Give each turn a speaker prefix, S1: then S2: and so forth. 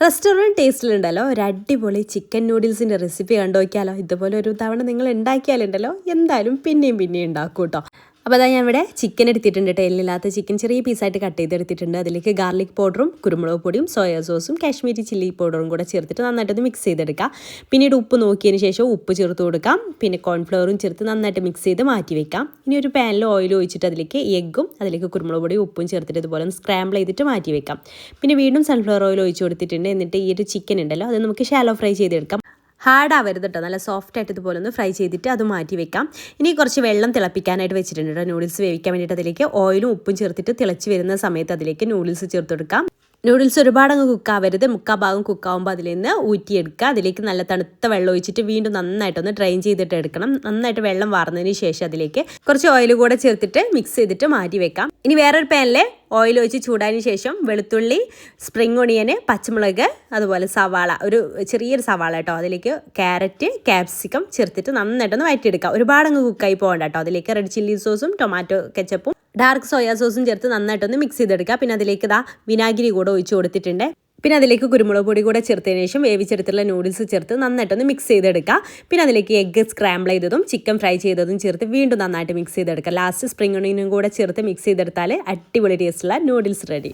S1: Restaurant ടേസ്റ്റിലുണ്ടല്ലോ ഒരു അടിപൊളി chicken നൂഡിൽസിൻ്റെ recipe കണ്ടു നോക്കിയാലോ. ഇതുപോലെ ഒരു തവണ നിങ്ങൾ ഉണ്ടാക്കിയാലുണ്ടല്ലോ എന്തായാലും പിന്നെയും ഉണ്ടാക്കും കേട്ടോ. അപ്പോൾ അതാ ഞാൻ ഇവിടെ ചിക്കൻ എടുത്തിട്ടുണ്ട് കേട്ടോ. എല്ലില്ലാത്ത ചിക്കൻ ചെറിയ പീസായിട്ട് കട്ട് ചെയ്തെടുത്തിട്ടുണ്ട്. അതിലേക്ക് ഗാർലിക് പൗഡറും കുരുമുളക് പൊടിയും സോയാ സോസും കാശ്മീരി ചില്ലി പൗഡറും കൂടെ ചേർത്തിട്ട് നന്നായിട്ടൊന്ന് മിക്സ് ചെയ്തെടുക്കാം. പിന്നീട് ഉപ്പ് നോക്കിയതിന് ശേഷം ഉപ്പ് ചേർത്ത് കൊടുക്കാം. പിന്നെ കോൺഫ്ലവറും ചേർത്ത് നന്നായിട്ട് മിക്സ് ചെയ്ത് മാറ്റി വെക്കാം. ഇനി ഒരു പാനിൽ ഓയിൽ ഒഴിച്ചിട്ട് അതിലേക്ക് എഗ്ഗും അതിലേക്ക് കുരുമുളക് പൊടിയും ഉപ്പും ചേർത്തിട്ട് ഇതുപോലെ ഒന്ന് സ്ക്രാമ്പിൾ ചെയ്തിട്ട് മാറ്റി വെക്കാം. പിന്നെ വീണ്ടും സൺഫ്ലവർ ഓയിൽ ഒഴിച്ച് കൊടുത്തിട്ടുണ്ട്. എന്നിട്ട് ഈ ഒരു ചിക്കൻ ഉണ്ടല്ലോ അത് നമുക്ക് ഷാലോ ഫ്രൈ ചെയ്തെടുക്കാം. ഹാർഡാവരുത് കേട്ടോ, നല്ല സോഫ്റ്റായിട്ട് ഇതുപോലെ ഒന്ന് ഫ്രൈ ചെയ്തിട്ട് അത് മാറ്റി വെക്കാം. ഇനി കുറച്ച് വെള്ളം തിളപ്പിക്കാനായിട്ട് വെച്ചിട്ടുണ്ട് കേട്ടോ. നൂഡിൽസ് വേവിക്കാൻ വേണ്ടിയിട്ട് അതിലേക്ക് ഓയിലും ഉപ്പും ചേർത്തിട്ട് തിളച്ച് വരുന്ന സമയത്ത് അതിലേക്ക് നൂഡിൽസ് ചേർത്ത് കൊടുക്കാം. നൂഡിൽസ് ഒരുപാട് അങ്ങ് കുക്കാവരുത്, മുക്കാൽ ഭാഗം കുക്കാവുമ്പോൾ അതിൽ നിന്ന് ഊറ്റിയെടുക്കുക. അതിലേക്ക് നല്ല തണുത്ത വെള്ളം ഒഴിച്ചിട്ട് വീണ്ടും നന്നായിട്ടൊന്ന് ഡ്രെയിൻ ചെയ്തിട്ട് എടുക്കണം. നന്നായിട്ട് വെള്ളം വാർന്നതിന് ശേഷം അതിലേക്ക് കുറച്ച് ഓയിൽ കൂടെ ചേർത്തിട്ട് മിക്സ് ചെയ്തിട്ട് മാറ്റി വെക്കാം. ഇനി വേറൊരു പാനിൽ ഓയിൽ ഒഴിച്ച് ചൂടായതിന് ശേഷം വെളുത്തുള്ളി, സ്പ്രിംഗ് ഒണിയന്, പച്ചമുളക്, അതുപോലെ സവാള, ഒരു ചെറിയൊരു സവാള കേട്ടോ, അതിലേക്ക് ക്യാരറ്റ്, ക്യാപ്സിക്കം ചേർത്തിട്ട് നന്നായിട്ടൊന്ന് വഴറ്റിയെടുക്കാം. ഒരുപാട് അങ്ങ് കുക്കായി പോകണ്ട കേട്ടോ. അതിലേക്ക് റെഡ് ചില്ലി സോസും ടൊമാറ്റോ കെച്ചപ്പും ഡാർക്ക് സോയാ സോസും ചേർത്ത് നന്നായിട്ടൊന്ന് മിക്സ് ചെയ്തെടുക്കുക. പിന്നെ അതിലേക്ക് വിനാഗിരി കൂടെ ഒഴിച്ച് കൊടുത്തിട്ടുണ്ട്. പിന്നെ അതിലേക്ക് കുരുമുളക് പൊടി കൂടെ ചേർത്തതിന് ശേഷം വേവിച്ചെടുത്തുള്ള നൂഡിൽസ് ചേർത്ത് നന്നായിട്ടൊന്ന് മിക്സ് ചെയ്തെടുക്കുക. പിന്നെ അതിലേക്ക് എഗ്ഗ് സ്ക്രാമ്പിൾ ചെയ്തതും ചിക്കൻ ഫ്രൈ ചെയ്തതും ചേർത്ത് വീണ്ടും നന്നായിട്ട് മിക്സ് ചെയ്തെടുക്കുക. ലാസ്റ്റ് സ്പ്രിംഗ് ഒണിയനും കൂടെ ചേർത്ത് മിക്സ് ചെയ്തെടുത്താൽ അടിപൊളി ടേസ്റ്റുള്ള നൂഡിൽസ് റെഡി.